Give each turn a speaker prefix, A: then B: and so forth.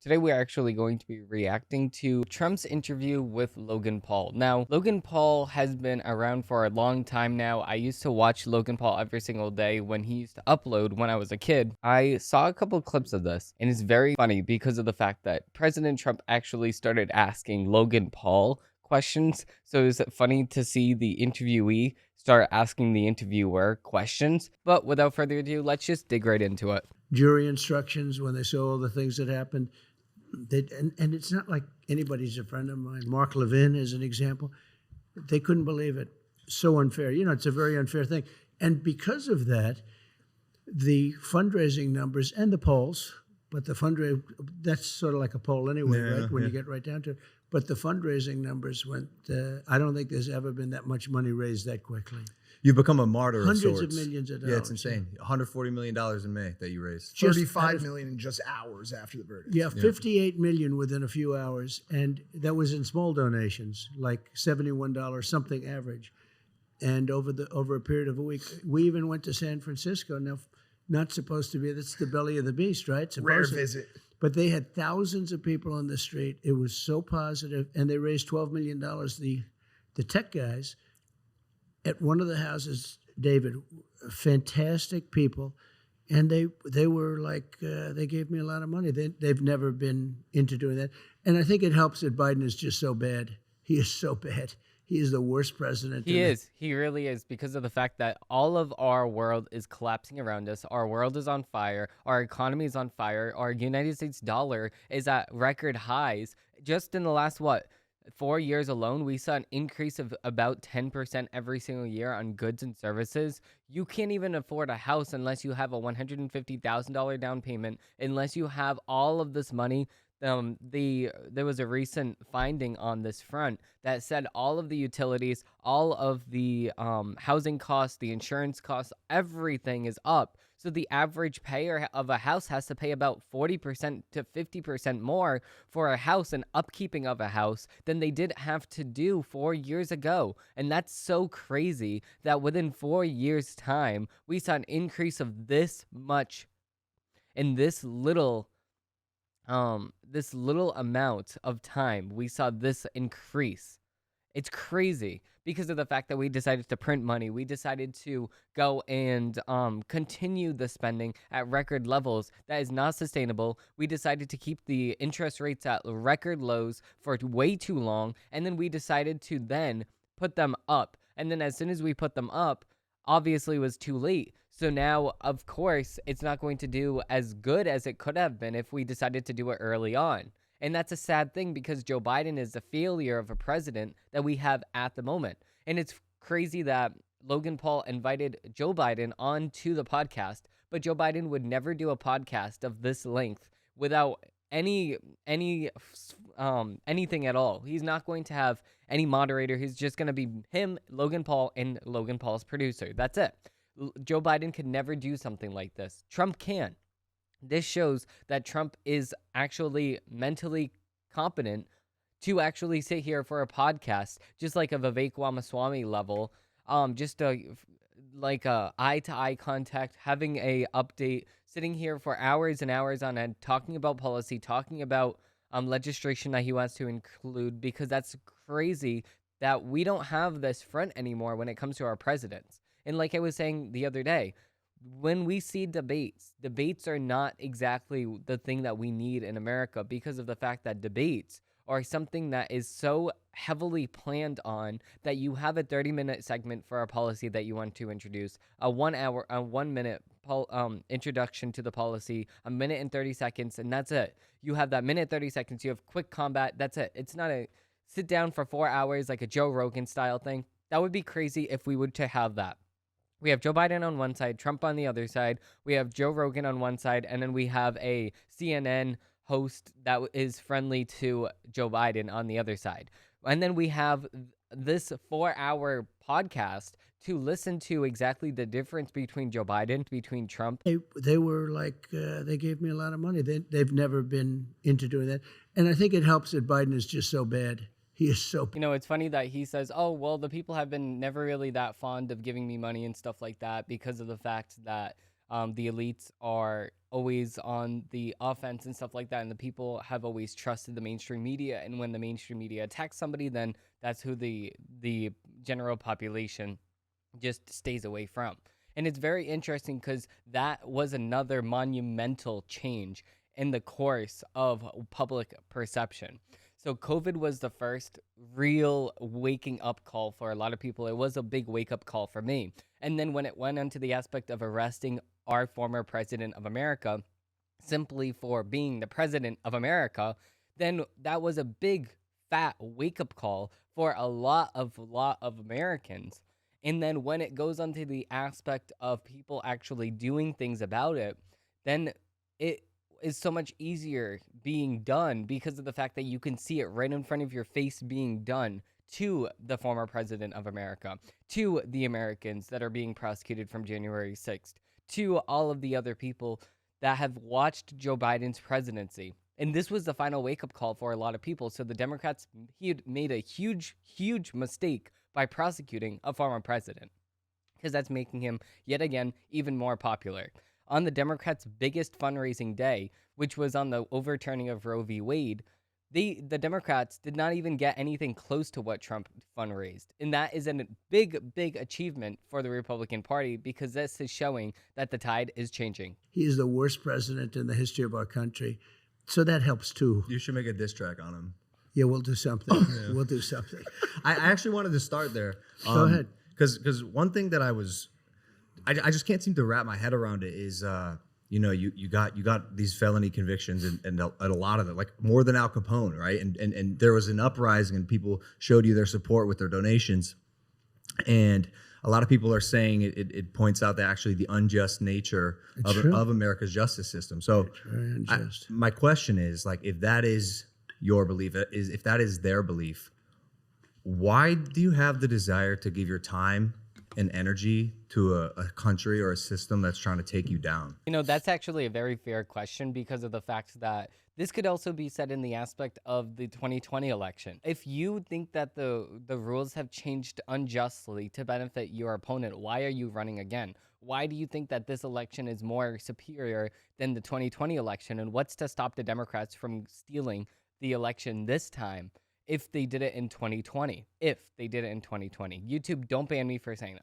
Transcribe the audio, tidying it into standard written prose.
A: Today, we're actually going to be reacting to Trump's interview with Logan Paul. Now, Logan Paul has been around for a long time now. I used to watch Logan Paul every single day when he used to upload when I was a kid. I saw a couple clips of this, and it's very funny because of the fact that President Trump actually started asking Logan Paul questions. So is it funny to see the interviewee start asking the interviewer questions? But without further ado, let's just dig right into it.
B: Jury instructions when they saw all the things that happened. And it's not like anybody's a friend of mine. Mark Levin is an example. They couldn't believe it. So unfair. It's a very unfair thing. And because of that, the fundraising numbers and the polls, but the fundraising, that's sort of like a poll anyway, right? When you get right down to it. But the fundraising numbers went, I don't think there's ever been that much money raised that quickly.
C: You've become a martyr
B: Hundreds
C: of sorts.
B: of millions of dollars.
C: Yeah, it's insane. $140 million in May that you raised.
D: $35 million in just hours after the verdict.
B: Yeah, 58 million within a few hours. And that was in small donations, like $71 something average. And over a period of a week, we even went to San Francisco. Now, not supposed to be, that's the belly of the beast, right?
D: Rare visit.
B: But they had thousands of people on the street. It was so positive, and they raised $12 million. The tech guys at one of the houses, David, fantastic people, and they were like, they gave me a lot of money. They've never been into doing that. And I think it helps that Biden is just so bad. He is so bad. He is the worst president.
A: He is. He really is, because of the fact that all of our world is collapsing around us. Our world is on fire. Our economy is on fire. Our United States dollar is at record highs. Just in the last, 4 years alone, we saw an increase of about 10% every single year on goods and services. You can't even afford a house unless you have a $150,000 down payment, unless you have all of this money. There was a recent finding on this front that said all of the utilities, all of the housing costs, the insurance costs, everything is up. So the average payer of a house has to pay about 40% to 50% more for a house and upkeeping of a house than they did have to do 4 years ago. And that's so crazy that within 4 years' time, we saw an increase of this much in this little amount of time. We saw this increase. It's crazy because of the fact that we decided to print money. We decided to go and continue the spending at record levels. That is not sustainable. We decided to keep the interest rates at record lows for way too long, and then we decided to then put them up. And then as soon as we put them up, obviously it was too late. So now, of course, it's not going to do as good as it could have been if we decided to do it early on. And that's a sad thing because Joe Biden is a failure of a president that we have at the moment. And it's crazy that Logan Paul invited Joe Biden onto the podcast, but Joe Biden would never do a podcast of this length without anything at all. He's not going to have any moderator. He's just going to be him, Logan Paul, and Logan Paul's producer. That's it. Joe Biden could never do something like this. Trump can. This shows that Trump is actually mentally competent to actually sit here for a podcast, just like a Vivek Ramaswamy level, just like a eye-to-eye contact, having a update, sitting here for hours and hours on end, talking about policy, talking about legislation that he wants to include, because that's crazy that we don't have this front anymore when it comes to our presidents. And like I was saying the other day, when we see debates are not exactly the thing that we need in America because of the fact that debates are something that is so heavily planned on that you have a 30-minute segment for a policy that you want to introduce, a 1 minute introduction to the policy, a minute and 30 seconds, and that's it. You have that minute 30 seconds. You have quick combat. That's it. It's not a sit down for 4 hours like a Joe Rogan style thing. That would be crazy if we were to have that. We have Joe Biden on one side, Trump on the other side. We have Joe Rogan on one side, and then we have a CNN host that is friendly to Joe Biden on the other side. And then we have this 4-hour podcast to listen to exactly the difference between Joe Biden, between Trump.
B: They were like, they gave me a lot of money. They've never been into doing that. And I think it helps that Biden is just so bad. He is so...
A: It's funny that he says, oh, well, the people have been never really that fond of giving me money and stuff like that because of the fact that The elites are always on the offense and stuff like that, and the people have always trusted the mainstream media. And when the mainstream media attacks somebody, then that's who the general population just stays away from. And it's very interesting because that was another monumental change in the course of public perception. So COVID was the first real waking up call for a lot of people. It was a big wake up call for me. And then when it went into the aspect of arresting our former president of America simply for being the president of America, then that was a big fat wake up call for a lot of Americans. And then when it goes onto the aspect of people actually doing things about it, then it is so much easier being done because of the fact that you can see it right in front of your face being done to the former president of America, to the Americans that are being prosecuted from January 6th, to all of the other people that have watched Joe Biden's presidency. And this was the final wake-up call for a lot of people. So the Democrats, he had made a huge, huge mistake by prosecuting a former president, because that's making him, yet again, even more popular. On the Democrats' biggest fundraising day, which was on the overturning of Roe v. Wade, the Democrats did not even get anything close to what Trump fundraised. And that is a big, big achievement for the Republican Party, because this is showing that the tide is changing.
B: He is the worst president in the history of our country. So that helps too.
C: You should make a diss track on him.
B: Yeah, we'll do something. We'll do something.
C: I actually wanted to start there.
B: Go ahead.
C: Because one thing that I just can't seem to wrap my head around it is, you got these felony convictions and a lot of it, like more than Al Capone, right? And there was an uprising and people showed you their support with their donations. And a lot of people are saying it points out that actually the unjust nature of America's justice system. So
B: It's very unjust.
C: my question is, like, if that is your belief, if that is their belief, why do you have the desire to give your time and energy to a country or a system that's trying to take you down?
A: You know, that's actually a very fair question, because of the fact that this could also be said in the aspect of the 2020 election. If you think that the rules have changed unjustly to benefit your opponent, why are you running again? Why do you think that this election is more superior than the 2020 election? And what's to stop the Democrats from stealing the election this time if they did it in 2020? If they did it in 2020. YouTube, don't ban me for saying that.